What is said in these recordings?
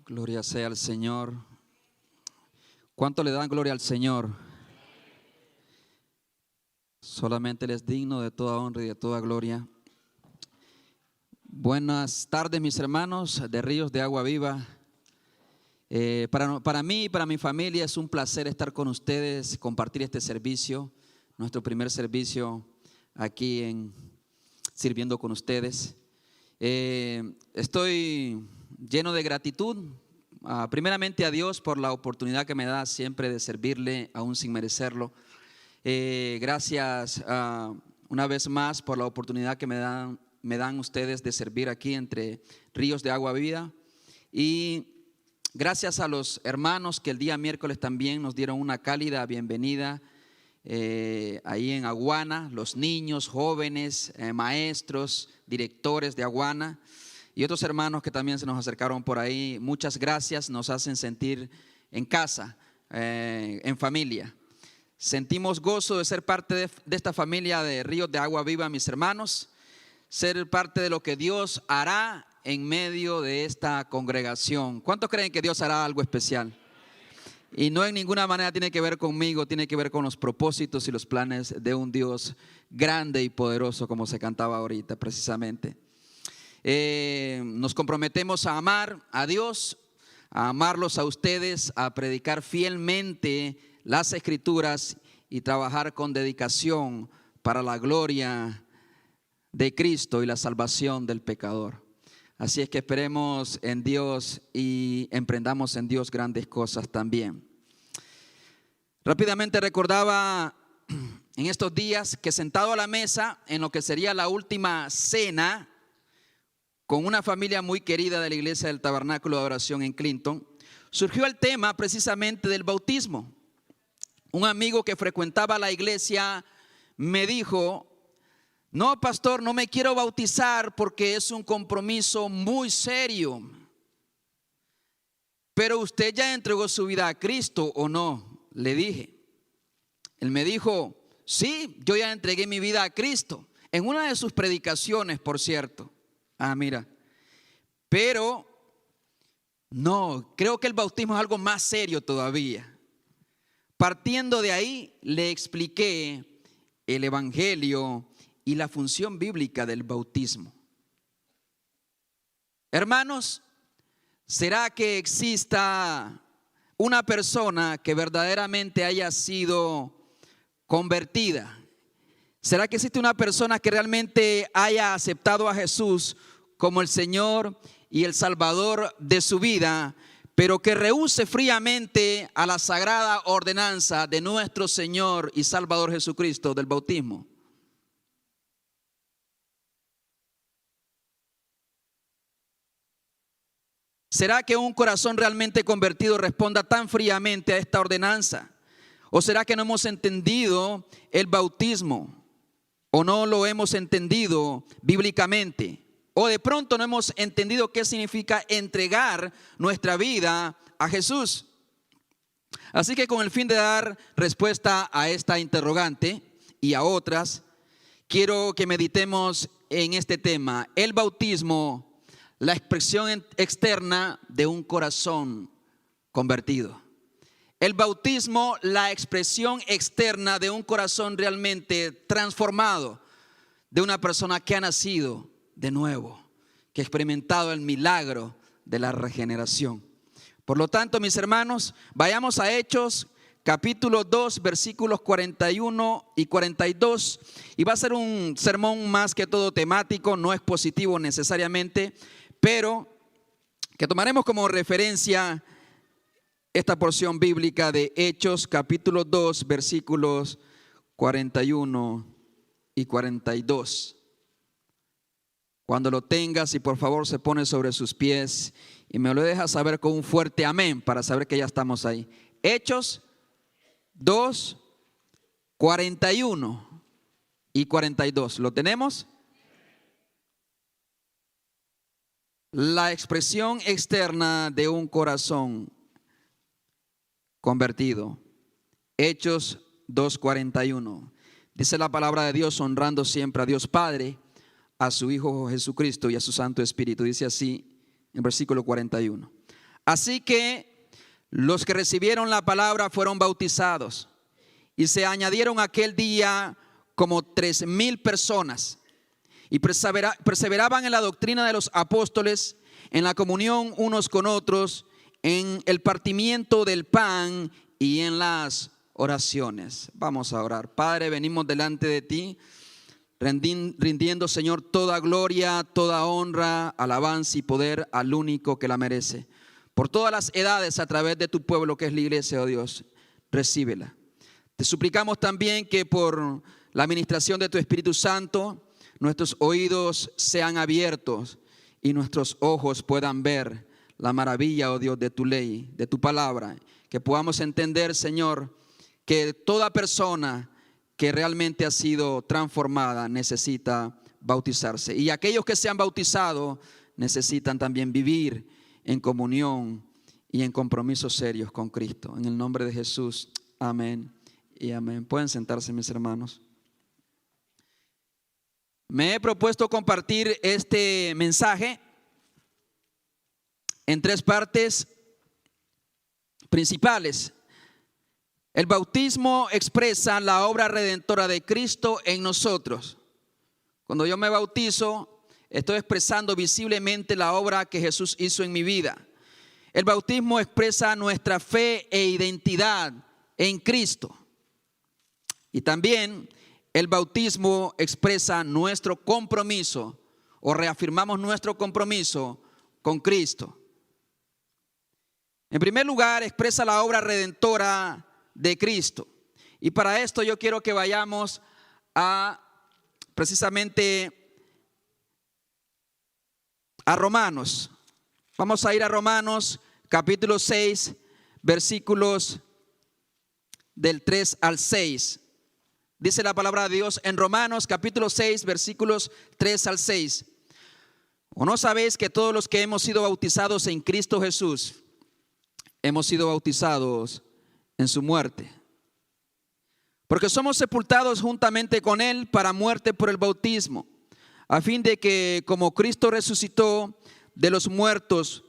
Gloria sea al Señor. ¿Cuánto le dan gloria al Señor? Solamente Él es digno de toda honra y de toda gloria. Buenas tardes, mis hermanos de Ríos de Agua Viva. Para mí y para mi familia es un placer estar con ustedes, compartir este servicio, nuestro primer servicio aquí sirviendo con ustedes. Estoy lleno de gratitud, primeramente a Dios por la oportunidad que me da siempre de servirle, aún sin merecerlo. Gracias una vez más por la oportunidad que me dan ustedes de servir aquí entre Ríos de Agua Viva. Y gracias a los hermanos que el día miércoles también nos dieron una cálida bienvenida ahí en Aguana, los niños, jóvenes, maestros, directores de Aguana y otros hermanos que también se nos acercaron por ahí. Muchas gracias, nos hacen sentir en casa, en familia. Sentimos gozo de ser parte de esta familia de Ríos de Agua Viva, mis hermanos, ser parte de lo que Dios hará en medio de esta congregación. ¿Cuántos creen que Dios hará algo especial? Y no en ninguna manera tiene que ver conmigo, tiene que ver con los propósitos y los planes de un Dios grande y poderoso, como se cantaba ahorita precisamente. Nos comprometemos a amar a Dios, a amarlos a ustedes, a predicar fielmente las Escrituras y trabajar con dedicación para la gloria de Cristo y la salvación del pecador. Así es que esperemos en Dios y emprendamos en Dios grandes cosas también. Rápidamente recordaba en estos días que sentado a la mesa en lo que sería la última cena con una familia muy querida de la iglesia del Tabernáculo de Adoración en Clinton, surgió el tema precisamente del bautismo. Un amigo que frecuentaba la iglesia me dijo: no, pastor, no me quiero bautizar porque es un compromiso muy serio. Pero usted ya entregó su vida a Cristo, ¿o no? Le dije. Él me dijo: sí, yo ya entregué mi vida a Cristo. En una de sus predicaciones, por cierto. Mira. Pero no, creo que el bautismo es algo más serio todavía. Partiendo de ahí, le expliqué el evangelio y la función bíblica del bautismo. Hermanos, ¿será que exista una persona que verdaderamente haya sido convertida? ¿Será que existe una persona que realmente haya aceptado a Jesús como el Señor y el Salvador de su vida, pero que rehúse fríamente a la sagrada ordenanza de nuestro Señor y Salvador Jesucristo del bautismo? ¿Será que un corazón realmente convertido responda tan fríamente a esta ordenanza? ¿O será que no hemos entendido el bautismo? ¿O no lo hemos entendido bíblicamente? ¿O de pronto no hemos entendido qué significa entregar nuestra vida a Jesús? Así que con el fin de dar respuesta a esta interrogante y a otras, quiero que meditemos en este tema: el bautismo, la expresión externa de un corazón convertido. El bautismo, la expresión externa de un corazón realmente transformado, de una persona que ha nacido de nuevo, que ha experimentado el milagro de la regeneración. Por lo tanto, mis hermanos, vayamos a Hechos capítulo 2, versículos 41 y 42. Y va a ser un sermón más que todo temático, no expositivo necesariamente, pero que tomaremos como referencia esta porción bíblica de Hechos capítulo 2, versículos 41 y 42. Cuando lo tengas, y por favor se pone sobre sus pies y me lo deja saber con un fuerte amén para saber que ya estamos ahí. Hechos 2, 41 y 42. ¿Lo tenemos? La expresión externa de un corazón convertido. Hechos 2:41. Dice la palabra de Dios, honrando siempre a Dios Padre, a su Hijo Jesucristo y a su Santo Espíritu. Dice así en versículo 41. Así que los que recibieron la palabra fueron bautizados, y se añadieron aquel día como 3,000 personas, y perseveraban en la doctrina de los apóstoles, en la comunión unos con otros, en el partimiento del pan y en las oraciones. Vamos a orar. Padre, venimos delante de ti, rindiendo, Señor, toda gloria, toda honra, alabanza y poder al único que la merece. Por todas las edades, a través de tu pueblo que es la iglesia, oh Dios, recíbela. Te suplicamos también que por la administración de tu Espíritu Santo, nuestros oídos sean abiertos y nuestros ojos puedan ver la maravilla, oh Dios, de tu ley, de tu palabra. Que podamos entender, Señor, que toda persona que realmente ha sido transformada necesita bautizarse. Y aquellos que se han bautizado necesitan también vivir en comunión y en compromisos serios con Cristo. En el nombre de Jesús, amén y amén. Pueden sentarse, mis hermanos. Me he propuesto compartir este mensaje en 3 partes principales. El bautismo expresa la obra redentora de Cristo en nosotros. Cuando yo me bautizo, estoy expresando visiblemente la obra que Jesús hizo en mi vida. El bautismo expresa nuestra fe e identidad en Cristo. Y también el bautismo expresa nuestro compromiso, o reafirmamos nuestro compromiso con Cristo. En primer lugar, expresa la obra redentora de Cristo. Y para esto yo quiero que vayamos precisamente a Romanos. Vamos a ir a Romanos capítulo 6, versículos del 3 al 6. Dice la palabra de Dios en Romanos capítulo 6, versículos 3 al 6. ¿O no sabéis que todos los que hemos sido bautizados en Cristo Jesús, hemos sido bautizados en su muerte? Porque somos sepultados juntamente con Él para muerte por el bautismo, a fin de que como Cristo resucitó de los muertos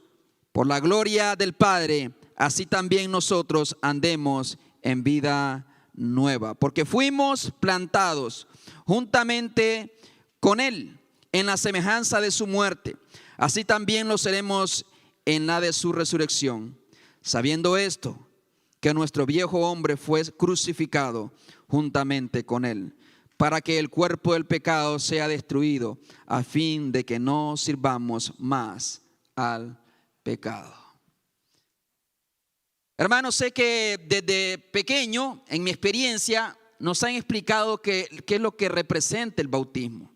por la gloria del Padre, así también nosotros andemos en vida nueva. Porque fuimos plantados juntamente con Él en la semejanza de su muerte, así también lo seremos en la de su resurrección. Sabiendo esto, que nuestro viejo hombre fue crucificado juntamente con Él, para que el cuerpo del pecado sea destruido, a fin de que no sirvamos más al pecado. Hermanos, sé que desde pequeño, en mi experiencia, nos han explicado qué es lo que representa el bautismo,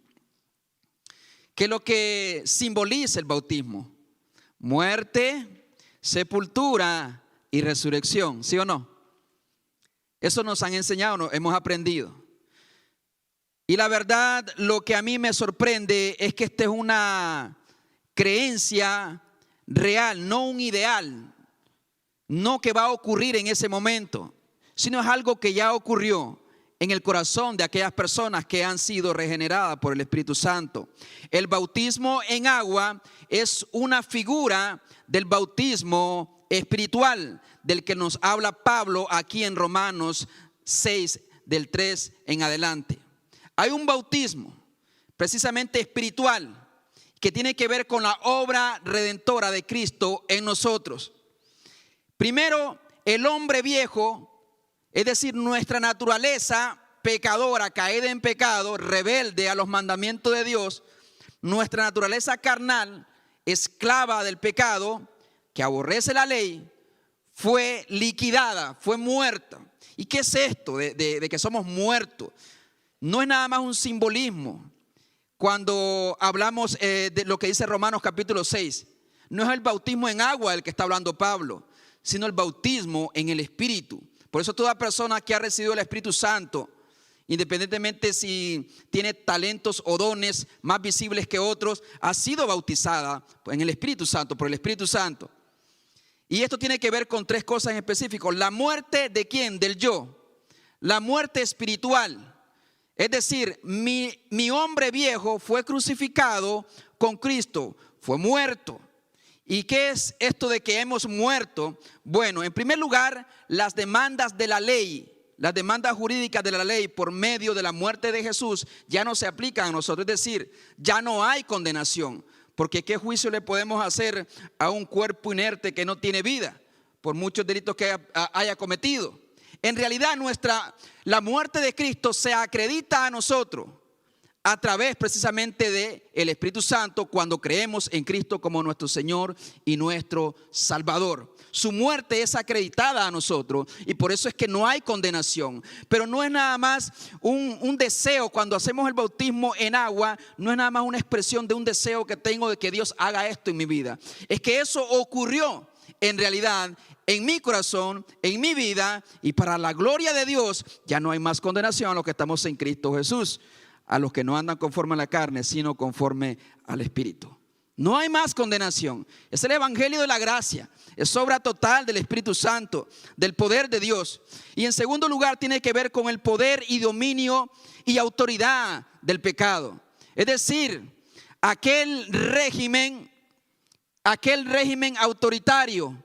qué es lo que simboliza el bautismo: muerte, sepultura y resurrección, ¿sí o no? Eso nos han enseñado, hemos aprendido. Y la verdad, lo que a mí me sorprende es que esta es una creencia real, no un ideal, no que va a ocurrir en ese momento, sino es algo que ya ocurrió en el corazón de aquellas personas que han sido regeneradas por el Espíritu Santo. El bautismo en agua es una figura del bautismo espiritual del que nos habla Pablo aquí en Romanos 6, del 3 en adelante. Hay un bautismo precisamente espiritual que tiene que ver con la obra redentora de Cristo en nosotros. Primero, el hombre viejo, es decir, nuestra naturaleza pecadora, caída en pecado, rebelde a los mandamientos de Dios, nuestra naturaleza carnal, esclava del pecado, que aborrece la ley, fue liquidada, fue muerta. ¿Y qué es esto de que somos muertos? No es nada más un simbolismo. Cuando hablamos de lo que dice Romanos capítulo 6, no es el bautismo en agua del que está hablando Pablo, sino el bautismo en el Espíritu. Por eso toda persona que ha recibido el Espíritu Santo, independientemente si tiene talentos o dones más visibles que otros, ha sido bautizada en el Espíritu Santo, por el Espíritu Santo. Y esto tiene que ver con 3 cosas en específico. La muerte de ¿quién? Del yo. La muerte espiritual. Es decir, mi hombre viejo fue crucificado con Cristo, fue muerto. ¿Y qué es esto de que hemos muerto? Bueno, en primer lugar, las demandas de la ley, las demandas jurídicas de la ley por medio de la muerte de Jesús ya no se aplican a nosotros. Es decir, ya no hay condenación. Porque ¿qué juicio le podemos hacer a un cuerpo inerte que no tiene vida por muchos delitos que haya cometido? En realidad la muerte de Cristo se acredita a nosotros a través precisamente del Espíritu Santo cuando creemos en Cristo como nuestro Señor y nuestro Salvador. Su muerte es acreditada a nosotros y por eso es que no hay condenación. Pero no es nada más un deseo. Cuando hacemos el bautismo en agua, no es nada más una expresión de un deseo que tengo de que Dios haga esto en mi vida. Es que eso ocurrió en realidad en mi corazón, en mi vida, y para la gloria de Dios ya no hay más condenación a los que estamos en Cristo Jesús, a los que no andan conforme a la carne, sino conforme al Espíritu. No hay más condenación. Es el evangelio de la gracia. Es obra total del Espíritu Santo, del poder de Dios. Y en segundo lugar tiene que ver con el poder y dominio y autoridad del pecado. Es decir, aquel régimen autoritario,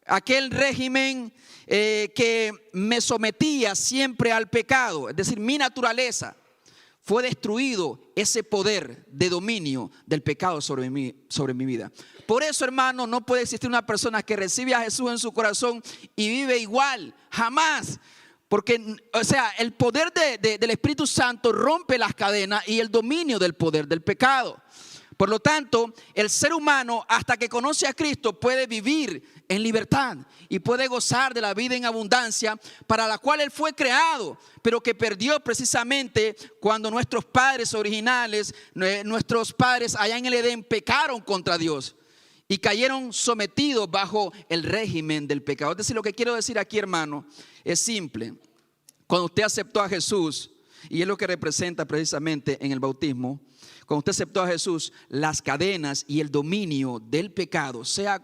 aquel régimen que me sometía siempre al pecado, es decir, mi naturaleza. Fue destruido ese poder de dominio del pecado sobre mi vida. Por eso, hermano, no puede existir una persona que recibe a Jesús en su corazón y vive igual, jamás. Porque, el poder del Espíritu Santo rompe las cadenas y el dominio del poder del pecado. Por lo tanto, el ser humano, hasta que conoce a Cristo, puede vivir en libertad y puede gozar de la vida en abundancia para la cual Él fue creado, pero que perdió precisamente cuando nuestros padres originales, nuestros padres allá en el Edén pecaron contra Dios y cayeron sometidos bajo el régimen del pecado. Es decir, lo que quiero decir aquí, hermano, es simple. Cuando usted aceptó a Jesús, y es lo que representa precisamente en el bautismo, cuando usted aceptó a Jesús, las cadenas y el dominio del pecado, sea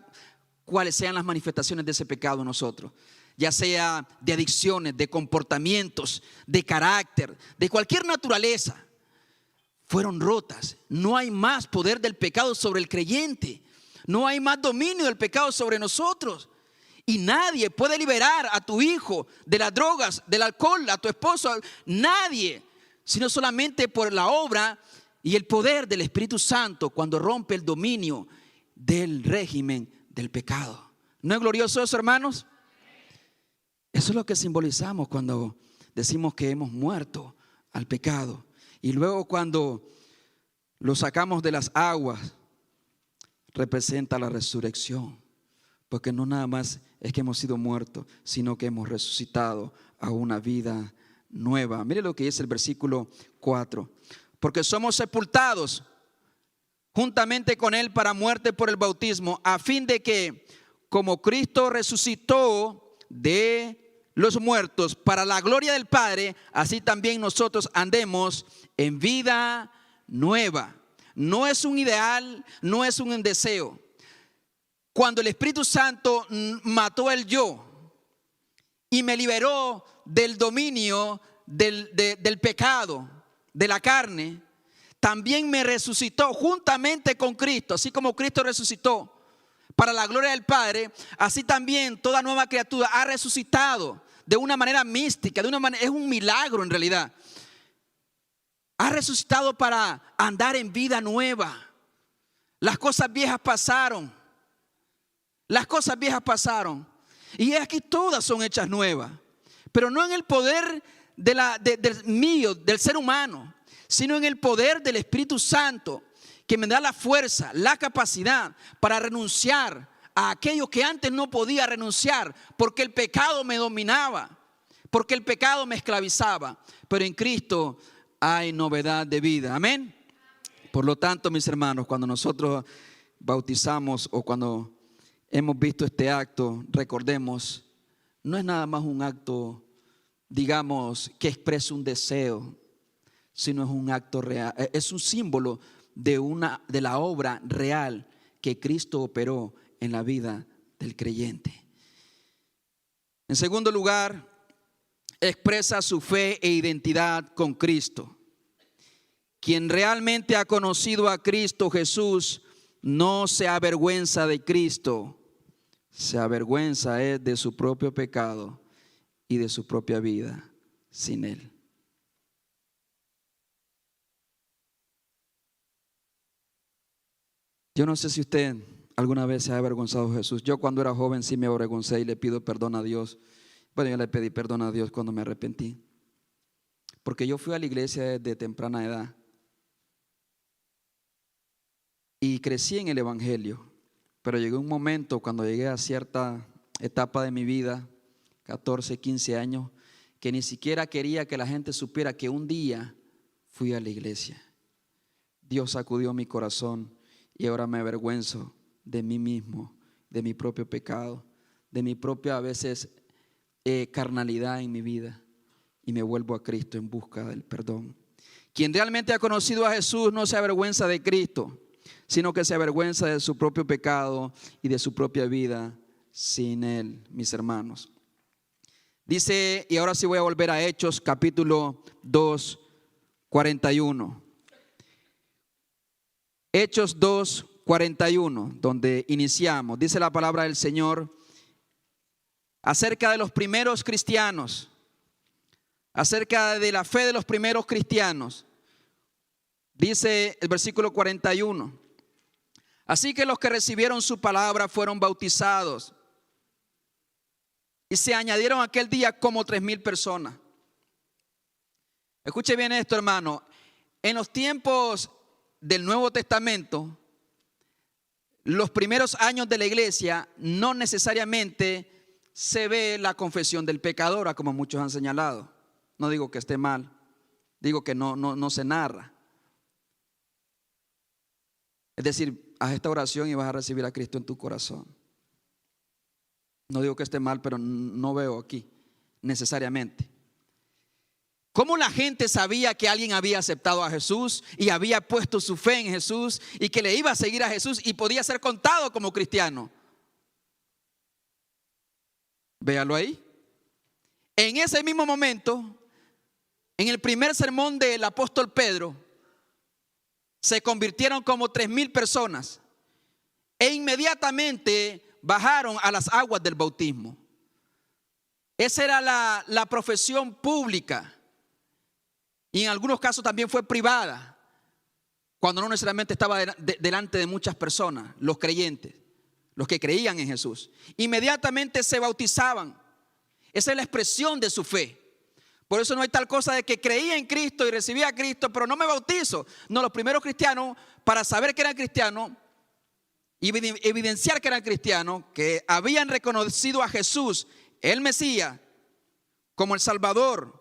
cuáles sean las manifestaciones de ese pecado en nosotros, ya sea de adicciones, de comportamientos, de carácter, de cualquier naturaleza, fueron rotas. No hay más poder del pecado sobre el creyente. No hay más dominio del pecado sobre nosotros. Y nadie puede liberar a tu hijo de las drogas, del alcohol, a tu esposo. Nadie, sino solamente por la obra y el poder del Espíritu Santo cuando rompe el dominio del régimen del pecado. ¿No es glorioso eso, hermanos? Eso es lo que simbolizamos cuando decimos que hemos muerto al pecado. Y luego cuando lo sacamos de las aguas, representa la resurrección. Porque no nada más es que hemos sido muertos, sino que hemos resucitado a una vida nueva. Mire lo que dice el versículo 4. Porque somos sepultados juntamente con Él para muerte por el bautismo, a fin de que, como Cristo resucitó de los muertos para la gloria del Padre, así también nosotros andemos en vida nueva. No es un ideal, no es un deseo. Cuando el Espíritu Santo mató el yo y me liberó del dominio del pecado, de la carne, también me resucitó juntamente con Cristo. Así como Cristo resucitó para la gloria del Padre, así también toda nueva criatura ha resucitado de una manera mística, es un milagro en realidad. Ha resucitado para andar en vida nueva. Las cosas viejas pasaron. Las cosas viejas pasaron. Y aquí todas son hechas nuevas. Pero no en el poder del ser humano, sino en el poder del Espíritu Santo, que me da la fuerza, la capacidad para renunciar a aquello que antes no podía renunciar, porque el pecado me dominaba, porque el pecado me esclavizaba. Pero en Cristo hay novedad de vida. Amén. Por lo tanto, mis hermanos, cuando nosotros bautizamos o cuando hemos visto este acto, recordemos, no es nada más un acto, digamos, que expresa un deseo, sino es un acto real, es un símbolo de la obra real que Cristo operó en la vida del creyente. En segundo lugar, expresa su fe e identidad con Cristo. Quien realmente ha conocido a Cristo Jesús no se avergüenza de Cristo, se avergüenza de su propio pecado y de su propia vida sin Él. Yo no sé si usted alguna vez se ha avergonzado de Jesús. Yo cuando era joven sí me avergoncé y le pido perdón a Dios. Bueno, yo le pedí perdón a Dios cuando me arrepentí. Porque yo fui a la iglesia desde temprana edad. Y crecí en el Evangelio. Pero llegó un momento cuando llegué a cierta etapa de mi vida, 14, 15 años, que ni siquiera quería que la gente supiera que un día fui a la iglesia. Dios sacudió mi corazón y ahora me avergüenzo de mí mismo, de mi propio pecado, de mi propia a veces carnalidad en mi vida, y me vuelvo a Cristo en busca del perdón. Quien realmente ha conocido a Jesús no se avergüenza de Cristo, sino que se avergüenza de su propio pecado y de su propia vida sin Él, mis hermanos. Dice, y ahora sí voy a volver a Hechos capítulo 2, 41. Hechos 2, 41, donde iniciamos. Dice la palabra del Señor acerca de los primeros cristianos, acerca de la fe de los primeros cristianos. Dice el versículo 41. Así que los que recibieron su palabra fueron bautizados. Y se añadieron aquel día como 3,000 personas. Escuche bien esto, hermano. En los tiempos del Nuevo Testamento, los primeros años de la iglesia, no necesariamente se ve la confesión del pecador, como muchos han señalado. No digo que esté mal, digo que no se narra. Es decir, haz esta oración y vas a recibir a Cristo en tu corazón. No digo que esté mal, pero no veo aquí necesariamente. ¿Cómo la gente sabía que alguien había aceptado a Jesús y había puesto su fe en Jesús y que le iba a seguir a Jesús y podía ser contado como cristiano? Véalo ahí. En ese mismo momento, en el primer sermón del apóstol Pedro, se convirtieron como 3,000 personas e inmediatamente bajaron a las aguas del bautismo. Esa era la profesión pública, y en algunos casos también fue privada, cuando no necesariamente estaba delante de muchas personas, los creyentes, los que creían en Jesús. Inmediatamente se bautizaban. Esa es la expresión de su fe. Por eso no hay tal cosa de que creía en Cristo y recibía a Cristo, pero no me bautizo. No, los primeros cristianos, para saber que eran cristianos y evidenciar que eran cristianos, que habían reconocido a Jesús, el Mesías, como el Salvador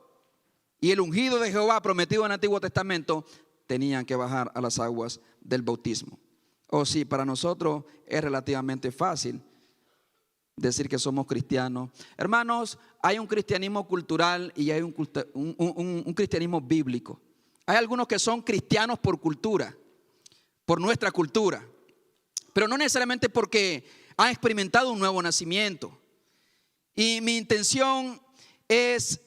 y el ungido de Jehová prometido en el Antiguo Testamento, tenían que bajar a las aguas del bautismo. O sí, para nosotros es relativamente fácil decir que somos cristianos. Hermanos, hay un cristianismo cultural y hay un cristianismo bíblico. Hay algunos que son cristianos por cultura, por nuestra cultura, pero no necesariamente porque han experimentado un nuevo nacimiento. Y mi intención es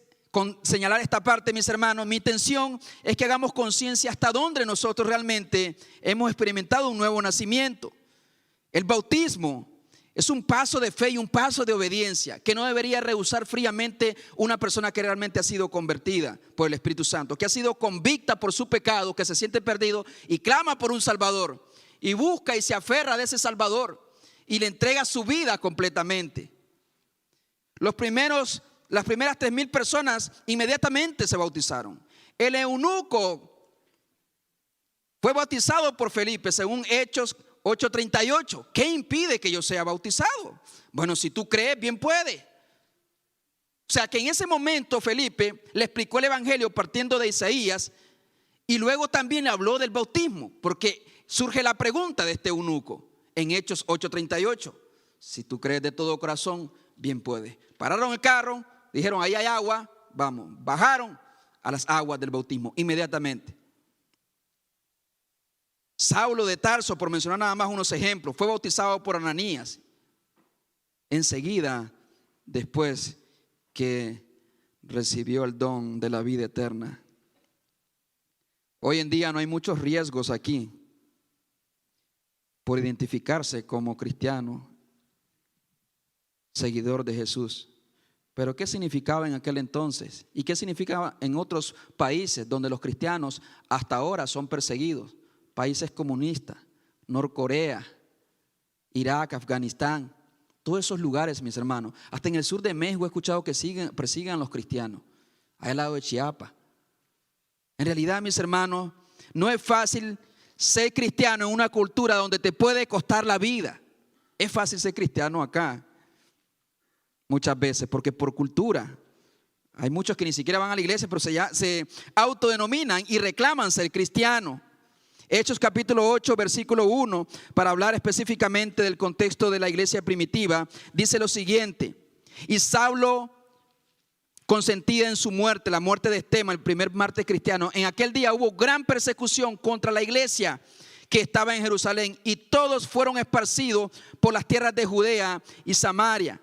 señalar esta parte, mis hermanos. Mi intención es que hagamos conciencia hasta dónde nosotros realmente hemos experimentado un nuevo nacimiento. El bautismo es un paso de fe y un paso de obediencia que no debería rehusar fríamente una persona que realmente ha sido convertida por el Espíritu Santo, que ha sido convicta por su pecado, que se siente perdido y clama por un Salvador y busca y se aferra de ese Salvador y le entrega su vida completamente. Las primeras 3,000 personas inmediatamente se bautizaron. El eunuco fue bautizado por Felipe, según Hechos 8:38. ¿Qué impide que yo sea bautizado? Bueno, si tú crees, bien puede. O sea que en ese momento Felipe le explicó el evangelio partiendo de Isaías y luego también le habló del bautismo, porque surge la pregunta de este eunuco en Hechos 8:38. Si tú crees de todo corazón, bien puede. Pararon el carro, dijeron ahí hay agua, vamos, bajaron a las aguas del bautismo inmediatamente. Saulo de Tarso, por mencionar nada más unos ejemplos, fue bautizado por Ananías enseguida después que recibió el don de la vida eterna. Hoy en día no hay muchos riesgos aquí. por identificarse como cristiano, seguidor de Jesús. Pero ¿qué significaba en aquel entonces? ¿Y qué significaba en otros países donde los cristianos hasta ahora son perseguidos? Países comunistas, Norcorea, Irak, Afganistán, todos esos lugares, mis hermanos. Hasta en el sur de México he escuchado que persigan a los cristianos, al lado de Chiapas. En realidad, mis hermanos, no es fácil ser cristiano en una cultura donde te puede costar la vida. Es fácil ser cristiano acá, muchas veces, porque por cultura. Hay muchos que ni siquiera van a la iglesia, pero se autodenominan y reclaman ser cristianos. Hechos capítulo 8, versículo 1, para hablar específicamente del contexto de la iglesia primitiva, dice lo siguiente: y Saulo consentía en su muerte, la muerte de Esteban, el primer mártir cristiano. En aquel día hubo gran persecución contra la iglesia que estaba en Jerusalén, y todos fueron esparcidos por las tierras de Judea y Samaria,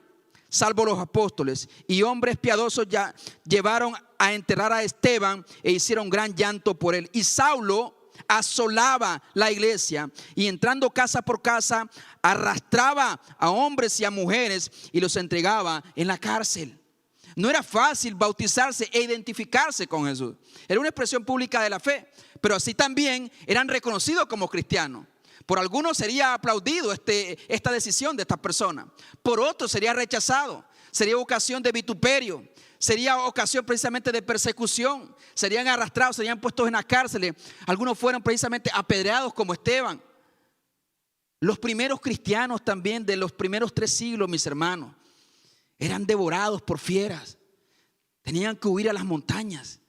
salvo los apóstoles, y hombres piadosos ya llevaron a enterrar a Esteban e hicieron gran llanto por él. Y Saulo asolaba la iglesia y entrando casa por casa arrastraba a hombres y a mujeres y los entregaba en la cárcel. No era fácil bautizarse e identificarse con Jesús. Era una expresión pública de la fe, pero así también eran reconocidos como cristianos. Por algunos sería aplaudido esta decisión de estas personas. Por otros sería rechazado. Sería ocasión de vituperio. Sería ocasión precisamente de persecución. Serían arrastrados, serían puestos en las cárceles. Algunos fueron precisamente apedreados como Esteban. Los primeros cristianos también de los primeros 3 siglos, mis hermanos, eran devorados por fieras. Tenían que huir a las montañas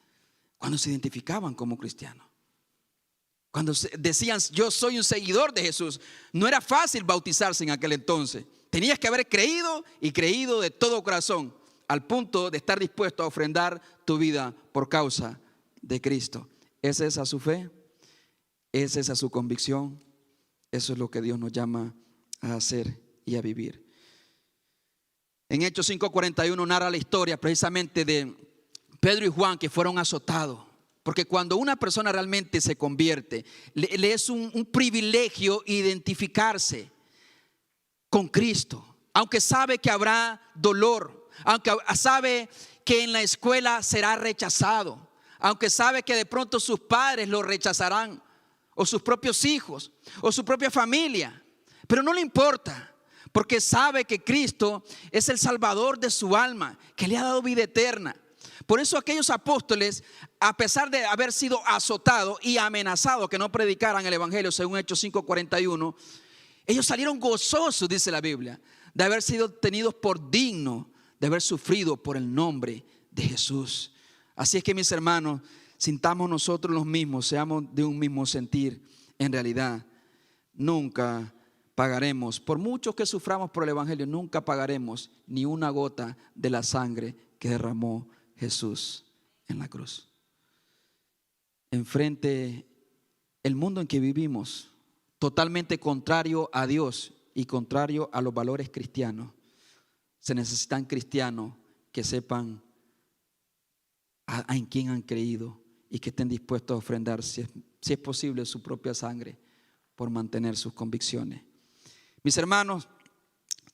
cuando se identificaban como cristianos. Cuando decían yo soy un seguidor de Jesús, no era fácil bautizarse en aquel entonces. Tenías que haber creído y creído de todo corazón, al punto de estar dispuesto a ofrendar tu vida por causa de Cristo. ¿Es esa su fe? ¿Es esa su convicción? Eso es lo que Dios nos llama a hacer y a vivir. En Hechos 5:41 narra la historia precisamente de Pedro y Juan, que fueron azotados. Porque cuando una persona realmente se convierte, le es un privilegio identificarse con Cristo. Aunque sabe que habrá dolor, aunque sabe que en la escuela será rechazado, aunque sabe que de pronto sus padres lo rechazarán, o sus propios hijos, o su propia familia. Pero no le importa, porque sabe que Cristo es el Salvador de su alma, que le ha dado vida eterna. Por eso aquellos apóstoles, a pesar de haber sido azotados y amenazados que no predicaran el evangelio, según Hechos 5:41, ellos salieron gozosos, dice la Biblia, de haber sido tenidos por dignos, de haber sufrido por el nombre de Jesús. Así es que, mis hermanos, sintamos nosotros los mismos, seamos de un mismo sentir. En realidad, nunca pagaremos, por mucho que suframos por el evangelio, nunca pagaremos ni una gota de la sangre que derramó Jesús en la cruz. Enfrente el mundo en que vivimos, totalmente contrario a Dios y contrario a los valores cristianos, se necesitan cristianos que sepan en quién han creído y que estén dispuestos a ofrendar, si es posible, su propia sangre por mantener sus convicciones. Mis hermanos,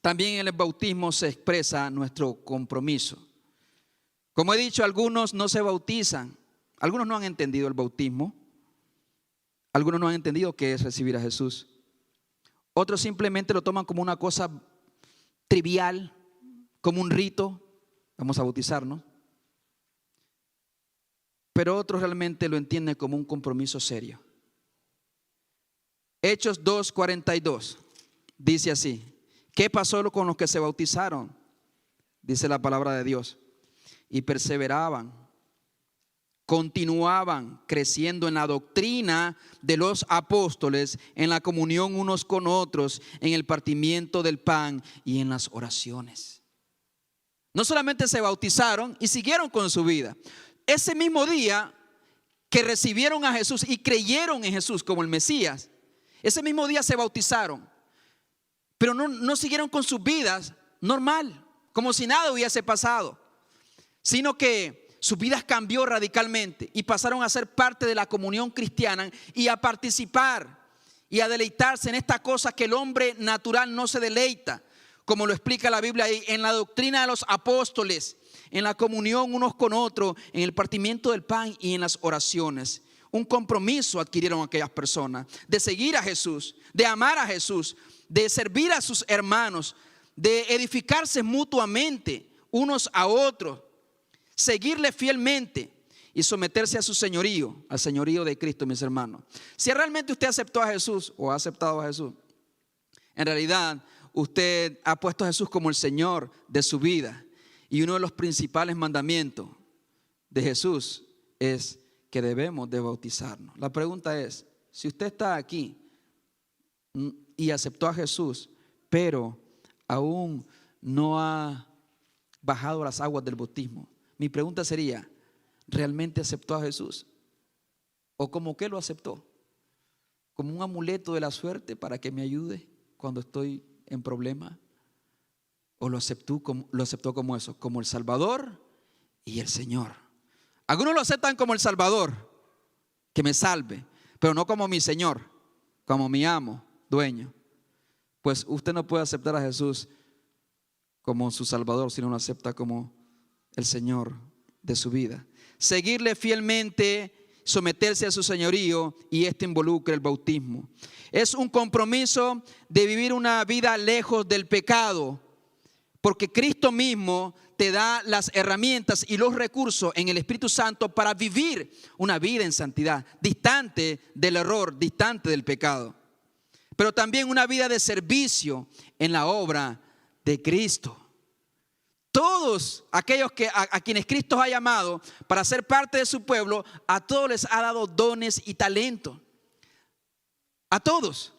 también en el bautismo se expresa nuestro compromiso. Como he dicho, algunos no se bautizan, algunos no han entendido el bautismo, algunos no han entendido qué es recibir a Jesús. Otros simplemente lo toman como una cosa trivial, como un rito, vamos a bautizarnos. Pero otros realmente lo entienden como un compromiso serio. Hechos 2:42 dice así: ¿qué pasó con los que se bautizaron? Dice la palabra de Dios. Y perseveraban, continuaban creciendo en la doctrina de los apóstoles, en la comunión unos con otros, en el partimiento del pan y en las oraciones. No solamente se bautizaron y siguieron con su vida. Ese mismo día que recibieron a Jesús y creyeron en Jesús como el Mesías, ese mismo día se bautizaron, pero no siguieron con sus vidas normal, como si nada hubiese pasado, sino que sus vidas cambió radicalmente y pasaron a ser parte de la comunión cristiana y a participar y a deleitarse en estas cosas que el hombre natural no se deleita, como lo explica la Biblia ahí, en la doctrina de los apóstoles, en la comunión unos con otros, en el partimiento del pan y en las oraciones. Un compromiso adquirieron aquellas personas de seguir a Jesús, de amar a Jesús, de servir a sus hermanos, de edificarse mutuamente unos a otros, seguirle fielmente y someterse a su señorío, al señorío de Cristo, mis hermanos. Si realmente usted aceptó a Jesús o ha aceptado a Jesús, en realidad usted ha puesto a Jesús como el Señor de su vida. Y uno de los principales mandamientos de Jesús es que debemos de bautizarnos. La pregunta es, si usted está aquí y aceptó a Jesús, pero aún no ha bajado las aguas del bautismo, mi pregunta sería, ¿realmente aceptó a Jesús? ¿O como que lo aceptó? ¿Como un amuleto de la suerte para que me ayude cuando estoy en problema? ¿O lo aceptó como eso? Como el Salvador y el Señor. Algunos lo aceptan como el Salvador, que me salve, pero no como mi Señor, como mi amo, dueño. Pues usted no puede aceptar a Jesús como su Salvador si no lo acepta como el Señor de su vida. Seguirle fielmente, someterse a su señorío, y esto involucra el bautismo. Es un compromiso de vivir una vida lejos del pecado, porque Cristo mismo te da las herramientas y los recursos en el Espíritu Santo para vivir una vida en santidad, distante del error, distante del pecado. Pero también una vida de servicio en la obra de Cristo. Todos aquellos a quienes Cristo ha llamado para ser parte de su pueblo, a todos les ha dado dones y talentos. A todos.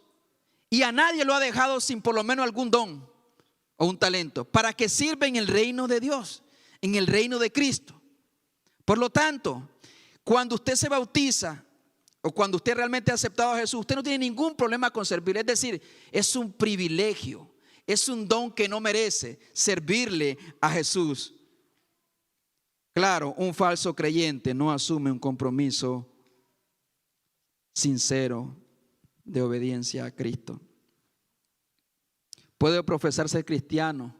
Y a nadie lo ha dejado sin por lo menos algún don o un talento, para que sirva en el reino de Dios, en el reino de Cristo. Por lo tanto, cuando usted se bautiza o cuando usted realmente ha aceptado a Jesús, usted no tiene ningún problema con servir. Es decir, es un privilegio, es un don que no merece servirle a Jesús. Claro, un falso creyente no asume un compromiso sincero de obediencia a Cristo. Puede profesar ser cristiano.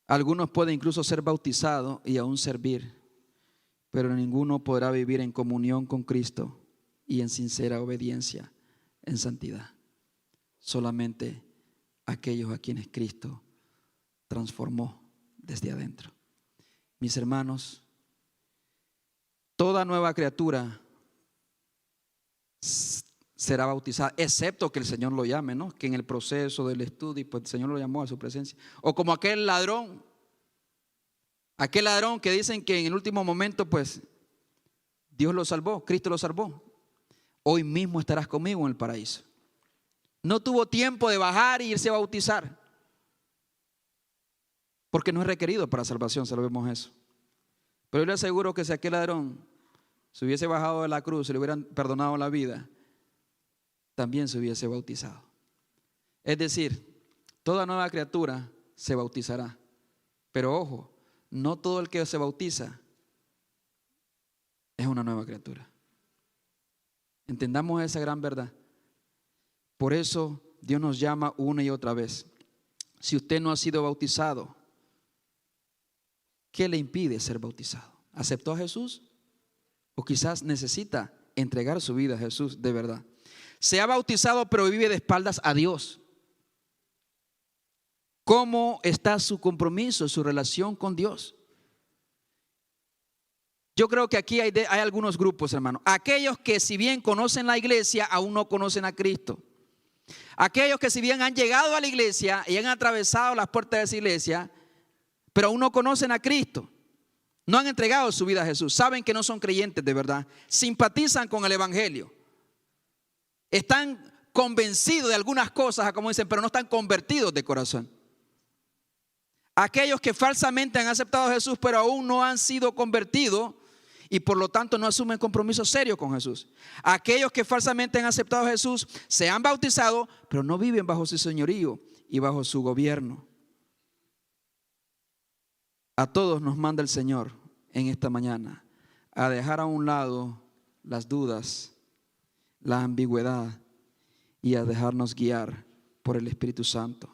Algunos pueden incluso ser bautizados y aún servir, pero ninguno podrá vivir en comunión con Cristo y en sincera obediencia, en santidad. Solamente aquellos a quienes Cristo transformó desde adentro. Mis hermanos, toda nueva criatura será bautizada, excepto que el Señor lo llame, ¿no? Que en el proceso del estudio, pues el Señor lo llamó a su presencia. O como aquel ladrón que dicen que en el último momento, pues Dios lo salvó, Cristo lo salvó. Hoy mismo estarás conmigo en el paraíso. No tuvo tiempo de bajar e irse a bautizar, porque no es requerido para salvación, sabemos eso. Pero yo le aseguro que si aquel ladrón se hubiese bajado de la cruz, se le hubieran perdonado la vida, también se hubiese bautizado. Es decir, toda nueva criatura se bautizará. Pero ojo, no todo el que se bautiza es una nueva criatura. Entendamos esa gran verdad. Por eso Dios nos llama una y otra vez. Si usted no ha sido bautizado, ¿qué le impide ser bautizado? ¿Aceptó a Jesús? ¿O quizás necesita entregar su vida a Jesús de verdad? Se ha bautizado pero vive de espaldas a Dios. ¿Cómo está su compromiso, su relación con Dios? Yo creo que aquí hay algunos grupos, hermano. Aquellos que si bien conocen la iglesia, aún no conocen a Cristo. Aquellos que si bien han llegado a la iglesia y han atravesado las puertas de esa iglesia, pero aún no conocen a Cristo. No han entregado su vida a Jesús. Saben que no son creyentes de verdad. Simpatizan con el evangelio. Están convencidos de algunas cosas, como dicen, pero no están convertidos de corazón. Aquellos que falsamente han aceptado a Jesús, pero aún no han sido convertidos y por lo tanto no asumen compromiso serio con Jesús. Aquellos que falsamente han aceptado a Jesús, se han bautizado, pero no viven bajo su señorío y bajo su gobierno. A todos nos manda el Señor en esta mañana a dejar a un lado las dudas, la ambigüedad y a dejarnos guiar por el Espíritu Santo.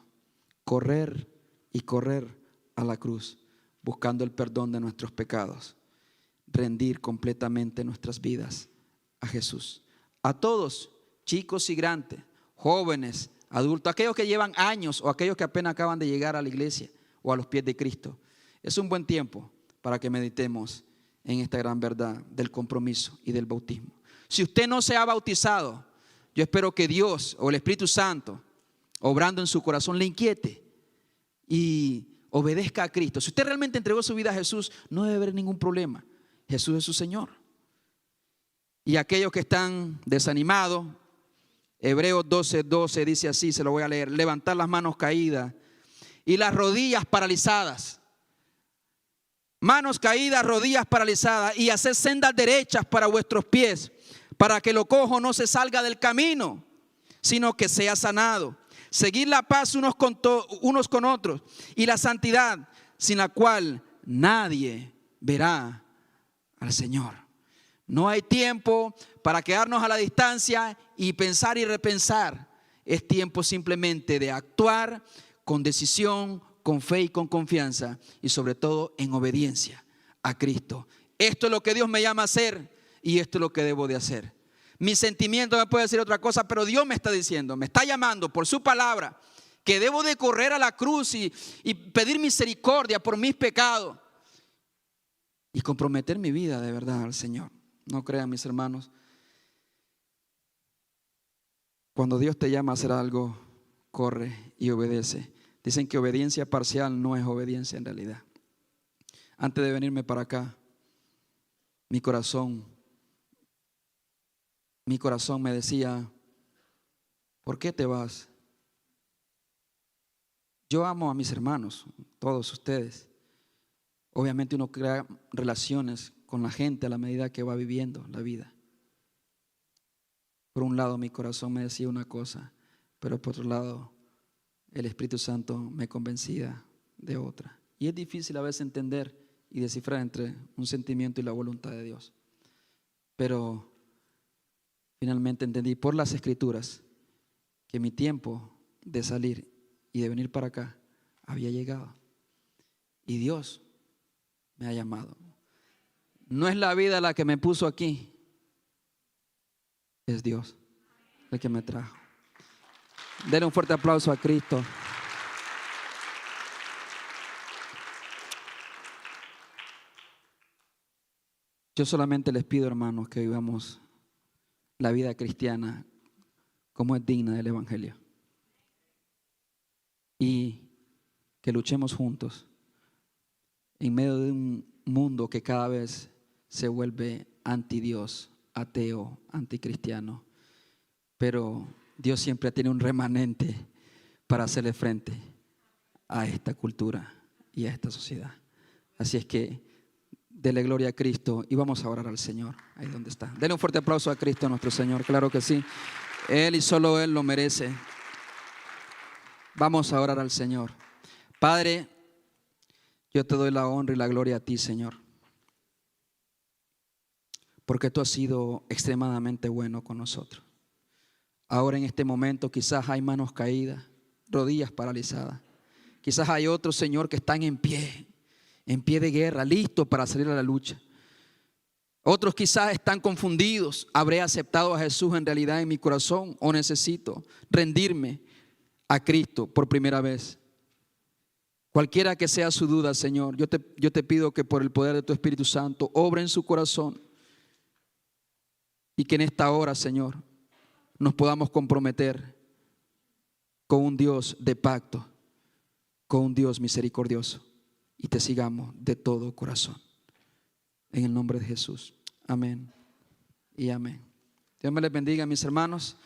Correr y correr a la cruz, buscando el perdón de nuestros pecados. Rendir completamente nuestras vidas a Jesús. A todos, chicos y grandes, jóvenes, adultos, aquellos que llevan años o aquellos que apenas acaban de llegar a la iglesia o a los pies de Cristo. Es un buen tiempo para que meditemos en esta gran verdad del compromiso y del bautismo. Si usted no se ha bautizado, yo espero que Dios o el Espíritu Santo, obrando en su corazón, le inquiete y obedezca a Cristo. Si usted realmente entregó su vida a Jesús, no debe haber ningún problema. Jesús es su Señor. Y aquellos que están desanimados, Hebreos 12:12 dice así, se lo voy a leer: levantar las manos caídas y las rodillas paralizadas. Manos caídas, rodillas paralizadas, y hacer sendas derechas para vuestros pies, para que lo cojo no se salga del camino, sino que sea sanado. Seguir la paz unos con otros y la santidad, sin la cual nadie verá al Señor. No hay tiempo para quedarnos a la distancia y pensar y repensar. Es tiempo simplemente de actuar con decisión, con fe y con confianza, y sobre todo en obediencia a Cristo. Esto es lo que Dios me llama a hacer y esto es lo que debo de hacer. Mi sentimiento me puede decir otra cosa, pero Dios me está diciendo, me está llamando por su palabra, que debo de correr a la cruz y pedir misericordia por mis pecados y comprometer mi vida de verdad al Señor. No crean, mis hermanos, cuando Dios te llama a hacer algo, corre y obedece. Dicen que obediencia parcial no es obediencia en realidad. Antes de venirme para acá, mi corazón me decía, ¿por qué te vas? Yo amo a mis hermanos, todos ustedes. Obviamente uno crea relaciones con la gente a la medida que va viviendo la vida. Por un lado mi corazón me decía una cosa, pero por otro lado el Espíritu Santo me convencía de otra. Y es difícil a veces entender y descifrar entre un sentimiento y la voluntad de Dios. Pero finalmente entendí por las Escrituras que mi tiempo de salir y de venir para acá había llegado. Y Dios me ha llamado. No es la vida la que me puso aquí, es Dios el que me trajo. Denle un fuerte aplauso a Cristo. Yo solamente les pido, hermanos, que vivamos la vida cristiana como es digna del Evangelio. Y que luchemos juntos en medio de un mundo que cada vez se vuelve anti Dios, ateo, anticristiano. Pero Dios siempre tiene un remanente para hacerle frente a esta cultura y a esta sociedad. Así es que dele gloria a Cristo y vamos a orar al Señor ahí donde está. Dele un fuerte aplauso a Cristo nuestro Señor, claro que sí. Él y solo Él lo merece. Vamos a orar al Señor. Padre, yo te doy la honra y la gloria a ti, Señor, porque tú has sido extremadamente bueno con nosotros. Ahora en este momento quizás hay manos caídas, rodillas paralizadas. Quizás hay otros, Señor, que están en pie de guerra, listos para salir a la lucha. Otros quizás están confundidos. ¿Habré aceptado a Jesús en realidad en mi corazón o necesito rendirme a Cristo por primera vez? Cualquiera que sea su duda, Señor, yo te pido que por el poder de tu Espíritu Santo obre en su corazón y que en esta hora, Señor, nos podamos comprometer con un Dios de pacto, con un Dios misericordioso, y te sigamos de todo corazón. En el nombre de Jesús. Amén y amén. Dios me les bendiga, mis hermanos.